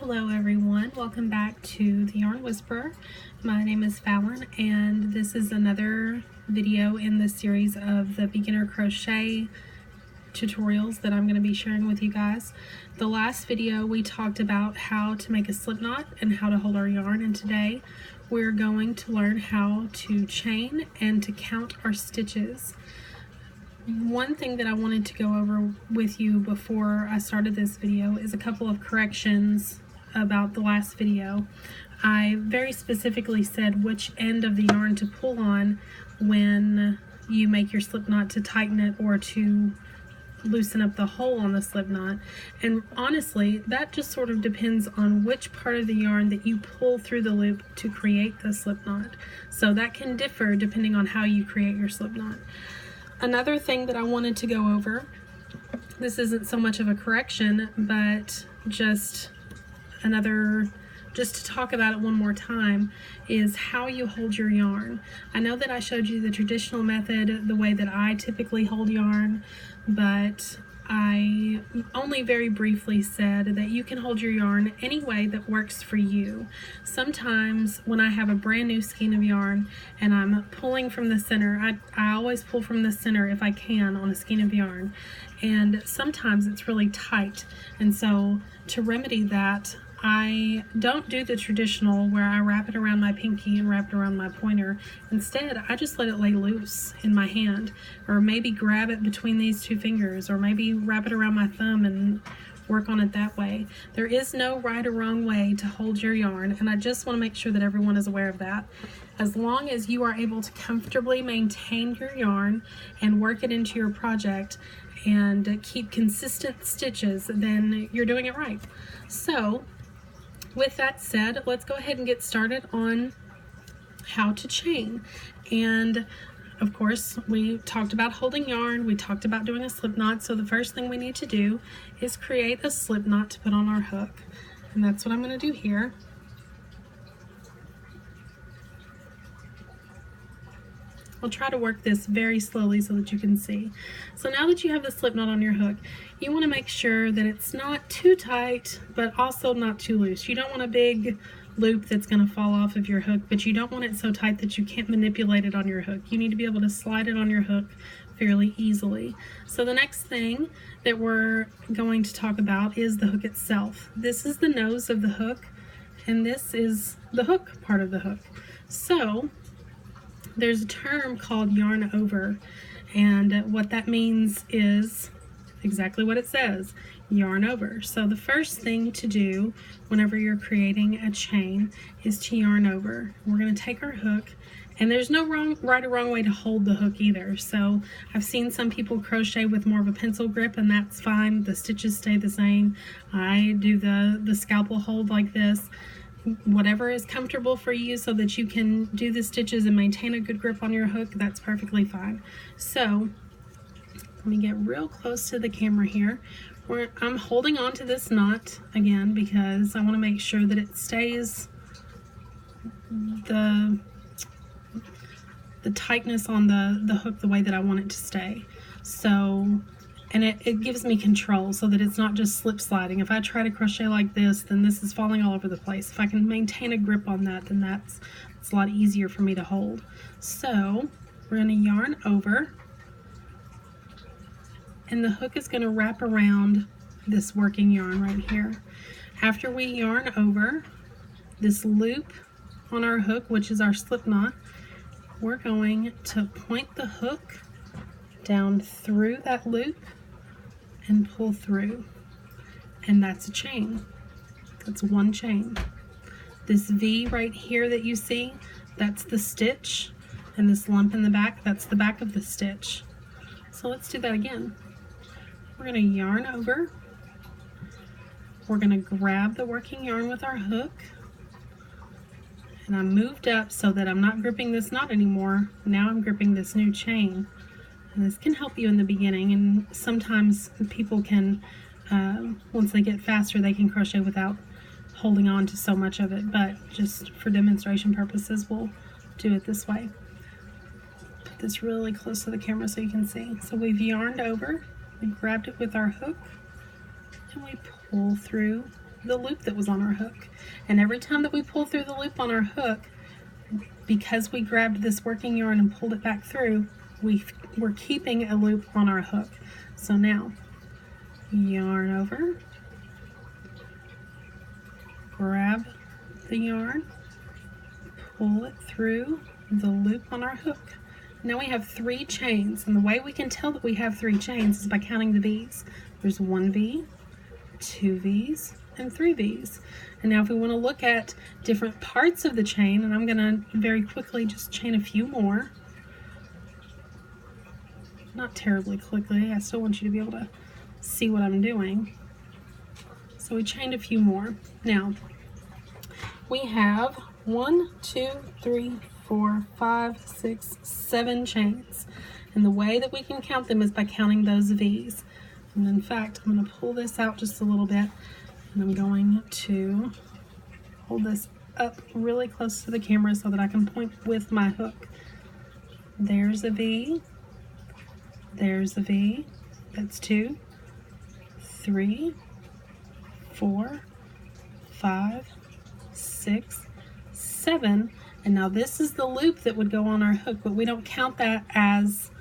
Hello everyone, welcome back to the Yarn Whisperer. My name is Fallon and this is another video in the series of the beginner crochet tutorials that I'm going to be sharing with you guys. The last video we talked about how to make a slip knot and how to hold our yarn, and today we're going to learn how to chain and to count our stitches. One thing that I wanted to go over with you before I started this video is a couple of corrections about the last video. I very specifically said which end of the yarn to pull on when you make your slip knot to tighten it or to loosen up the hole on the slip knot, and honestly that just sort of depends on which part of the yarn that you pull through the loop to create the slip knot. So that can differ depending on how you create your slip knot. Another thing that I wanted to go over, this isn't so much of a correction, but just to talk about it one more time, is how you hold your yarn. I know that I showed you the traditional method, the way that I typically hold yarn, but I only very briefly said that you can hold your yarn any way that works for you. Sometimes when I have a brand new skein of yarn and I'm pulling from the center, I always pull from the center if I can on a skein of yarn, and sometimes it's really tight, and so to remedy that I don't do the traditional where I wrap it around my pinky and wrap it around my pointer. Instead, I just let it lay loose in my hand, or maybe grab it between these two fingers, or maybe wrap it around my thumb and work on it that way. There is no right or wrong way to hold your yarn, and I just want to make sure that everyone is aware of that. As long as you are able to comfortably maintain your yarn and work it into your project and keep consistent stitches, then you're doing it right. So with that said, let's go ahead and get started on how to chain. And of course, we talked about holding yarn, we talked about doing a slip knot, so the first thing we need to do is create a slip knot to put on our hook. And that's what I'm going to do here. I'll try to work this very slowly so that you can see. So now that you have the slip knot on your hook, you want to make sure that it's not too tight, but also not too loose. You don't want a big loop that's going to fall off of your hook, but you don't want it so tight that you can't manipulate it on your hook. You need to be able to slide it on your hook fairly easily. So the next thing that we're going to talk about is the hook itself. This is the nose of the hook, and this is the hook part of the hook. So there's a term called yarn over, and what that means is exactly what it says, yarn over. So the first thing to do whenever you're creating a chain is to yarn over. We're going to take our hook, and there's no right or wrong way to hold the hook either. So I've seen some people crochet with more of a pencil grip, and that's fine. The stitches stay the same. I do the scalpel hold like this. Whatever is comfortable for you so that you can do the stitches and maintain a good grip on your hook, that's perfectly fine. So let me get real close to the camera here. I'm holding on to this knot again because I want to make sure that it stays the tightness on the hook the way that I want it to stay. So, and it gives me control so that it's not just slip sliding. If I try to crochet like this, then this is falling all over the place. If I can maintain a grip on that, then it's a lot easier for me to hold. So we're going to yarn over, and the hook is going to wrap around this working yarn right here. After we yarn over this loop on our hook, which is our slip knot, we're going to point the hook down through that loop and pull through, and that's a chain. That's one chain. This V right here that you see, that's the stitch, and this lump in the back, that's the back of the stitch. So let's do that again. We're going to yarn over, we're going to grab the working yarn with our hook, and I moved up so that I'm not gripping this knot anymore. Now I'm gripping this new chain. And this can help you in the beginning, and sometimes people can, once they get faster, they can crochet without holding on to so much of it, but just for demonstration purposes, we'll do it this way. Put this really close to the camera so you can see. So we've yarned over, we grabbed it with our hook, and we pull through the loop that was on our hook. And every time that we pull through the loop on our hook, because we grabbed this working yarn and pulled it back through, we're keeping a loop on our hook. So now, yarn over, grab the yarn, pull it through the loop on our hook. Now we have 3 chains, and the way we can tell that we have 3 chains is by counting the V's. There's 1 V, 2 V's, and 3 V's. And now if we want to look at different parts of the chain, and I'm going to very quickly just chain a few more. Not terribly quickly, I still want you to be able to see what I'm doing. So we chained a few more. Now, we have 1, 2, 3, 4, 5, 6, 7 chains. And the way that we can count them is by counting those V's. And in fact, I'm going to pull this out just a little bit, and I'm going to hold this up really close to the camera so that I can point with my hook. There's a V. There's a V. That's 2, 3, 4, 5, 6, 7. And now this is the loop that would go on our hook, but we don't count that as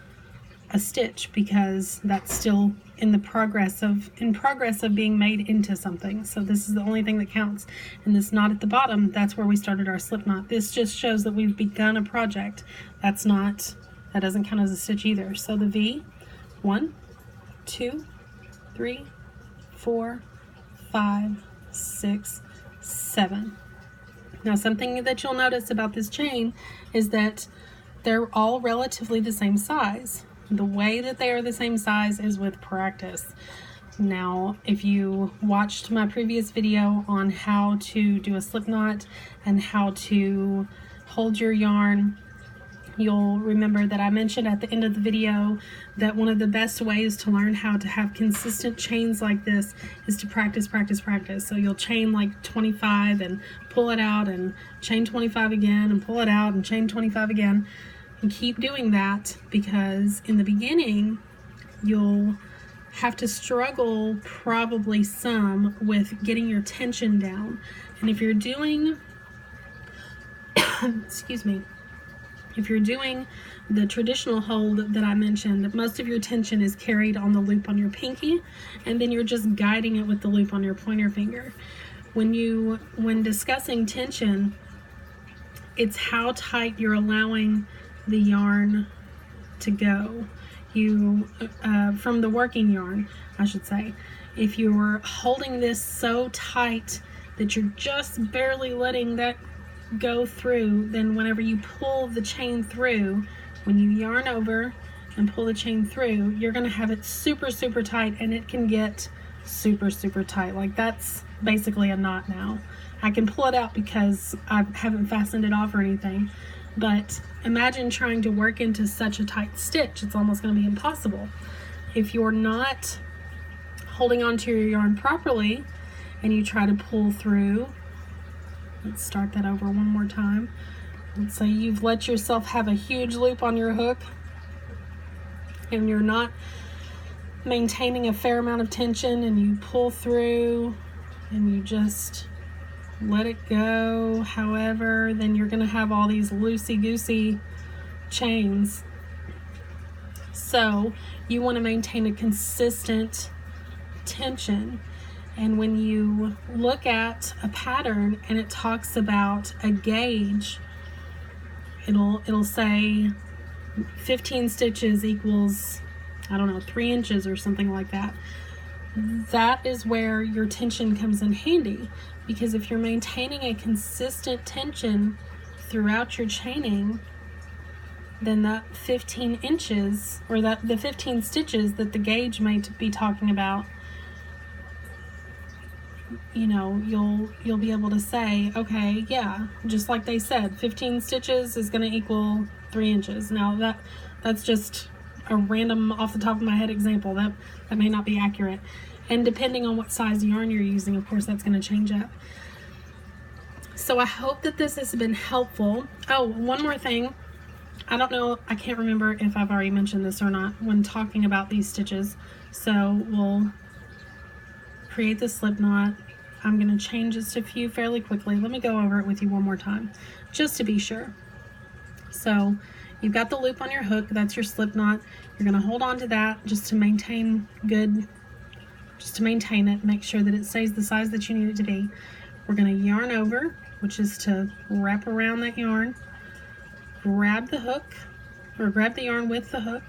a stitch because that's still in progress of being made into something. So this is the only thing that counts. And this knot at the bottom, that's where we started our slip knot. This just shows that we've begun a project. That doesn't count as a stitch either. So the V, 1, 2, 3, 4, 5, 6, 7. Now something that you'll notice about this chain is that they're all relatively the same size. The way that they are the same size is with practice. Now, if you watched my previous video on how to do a slip knot and how to hold your yarn, you'll remember that I mentioned at the end of the video that one of the best ways to learn how to have consistent chains like this is to practice, practice, practice. So you'll chain like 25 and pull it out and chain 25 again and pull it out and chain 25 again. And keep doing that, because in the beginning you'll have to struggle probably some with getting your tension down. And if you're doing excuse me, if you're doing the traditional hold that I mentioned, most of your tension is carried on the loop on your pinky, and then you're just guiding it with the loop on your pointer finger. When discussing tension, it's how tight you're allowing the yarn to go. From the working yarn, I should say. If you're holding this so tight that you're just barely letting that go through, then whenever you pull the chain through, when you yarn over and pull the chain through, you're going to have it super, super tight, and it can get super, super tight. Like that's basically a knot now. I can pull it out because I haven't fastened it off or anything. But imagine trying to work into such a tight stitch. It's almost going to be impossible. If you're not holding onto your yarn properly and you try to pull through, let's start that over one more time. Let's say you've let yourself have a huge loop on your hook and you're not maintaining a fair amount of tension, and you pull through and you just let it go. However, then you're going to have all these loosey-goosey chains. So you want to maintain a consistent tension. And when you look at a pattern and it talks about a gauge, it'll say 15 stitches equals, I don't know, 3 inches or something like that. That is where your tension comes in handy, because if you're maintaining a consistent tension throughout your chaining, then that 15 inches, or the 15 stitches that the gauge might be talking about, you know, you'll be able to say, okay, yeah, just like they said, 15 stitches is going to equal 3 inches. Now that's just a random off the top of my head example. That may not be accurate. And depending on what size yarn you're using, of course, that's going to change up. So I hope that this has been helpful. Oh, one more thing. I don't know, I can't remember if I've already mentioned this or not when talking about these stitches. So we'll create the slip knot. I'm going to change just a few fairly quickly. Let me go over it with you one more time, just to be sure. So you've got the loop on your hook, that's your slip knot. You're going to hold on to that just to maintain it, make sure that it stays the size that you need it to be. We're going to yarn over, which is to wrap around that yarn, grab the hook, or grab the yarn with the hook,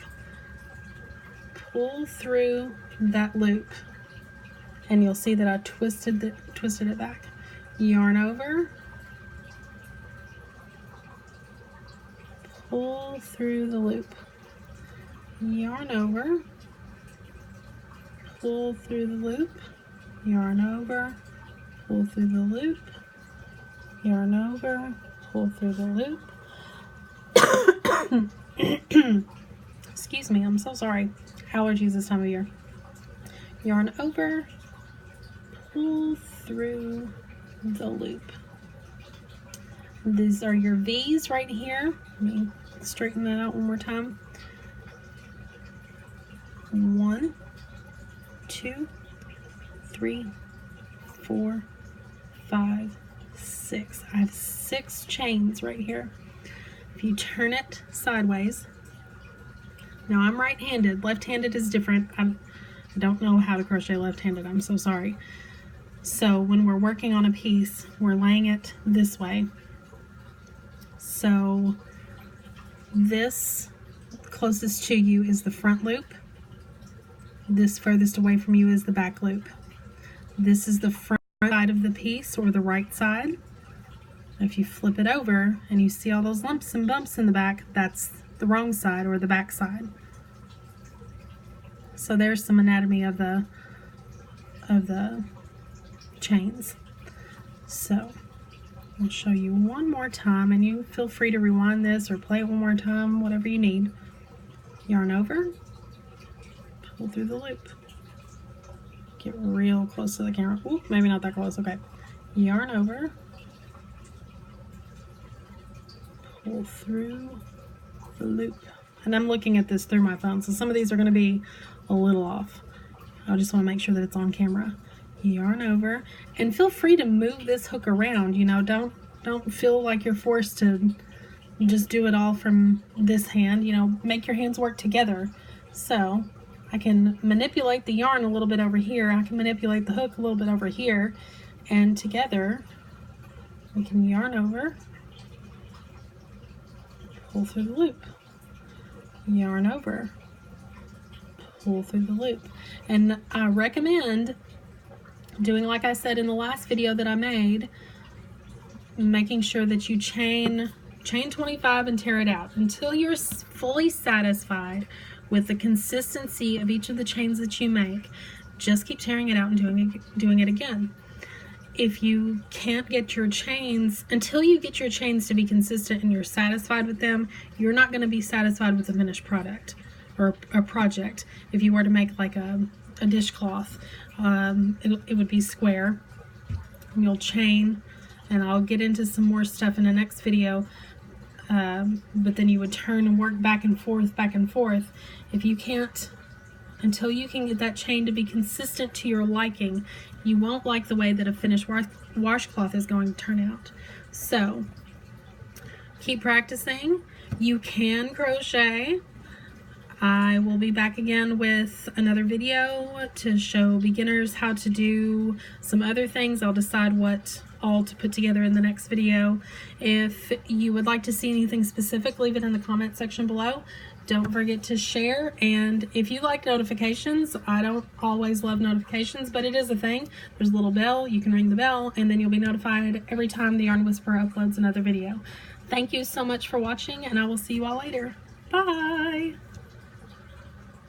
pull through that loop, and you'll see that I twisted it back. Yarn over, pull through the loop, yarn over, pull through the loop, yarn over, pull through the loop, yarn over, pull through the loop. Excuse me, I'm so sorry. Allergies this time of year. Yarn over, pull through the loop. These are your V's right here. Let me straighten that out one more time. 1, 2, 3, 4, 5, 6. I have 6 chains right here. If you turn it sideways, now I'm right-handed, left-handed is different. I don't know how to crochet left-handed, I'm so sorry. So when we're working on a piece, we're laying it this way. So this closest to you is the front loop. This furthest away from you is the back loop. This is the front side of the piece, or the right side. If you flip it over and you see all those lumps and bumps in the back, that's the wrong side, or the back side. So there's some anatomy of the chains. So I'll show you one more time, and you feel free to rewind this or play it one more time, whatever you need. Yarn over, pull through the loop. Get real close to the camera. Ooh, maybe not that close. Okay. Yarn over, pull through the loop. And I'm looking at this through my phone, so some of these are going to be a little off. I just want to make sure that it's on camera. Yarn over, and feel free to move this hook around. You know, don't feel like you're forced to just do it all from this hand. You know, make your hands work together. So I can manipulate the yarn a little bit over here, I can manipulate the hook a little bit over here, and together we can yarn over, pull through the loop, yarn over, pull through the loop. And I recommend doing like I said in the last video that I made, making sure that you chain 25 and tear it out until you're fully satisfied with the consistency of each of the chains that you make. Just keep tearing it out and doing it again. If you can't get your chains, until you get your chains to be consistent and you're satisfied with them, you're not going to be satisfied with the finished product or a project. If you were to make like a dishcloth, it would be square. You'll chain, and I'll get into some more stuff in the next video, but then you would turn and work back and forth. If you can't, until you can get that chain to be consistent to your liking, you won't like the way that a finished washcloth is going to turn out. So keep practicing. You can crochet. I will be back again with another video to show beginners how to do some other things. I'll decide what all to put together in the next video. If you would like to see anything specific, leave it in the comment section below. Don't forget to share, and if you like notifications, I don't always love notifications, but it is a thing. There's a little bell, you can ring the bell, and then you'll be notified every time the Yarn Whisperer uploads another video. Thank you so much for watching, and I will see you all later. Bye!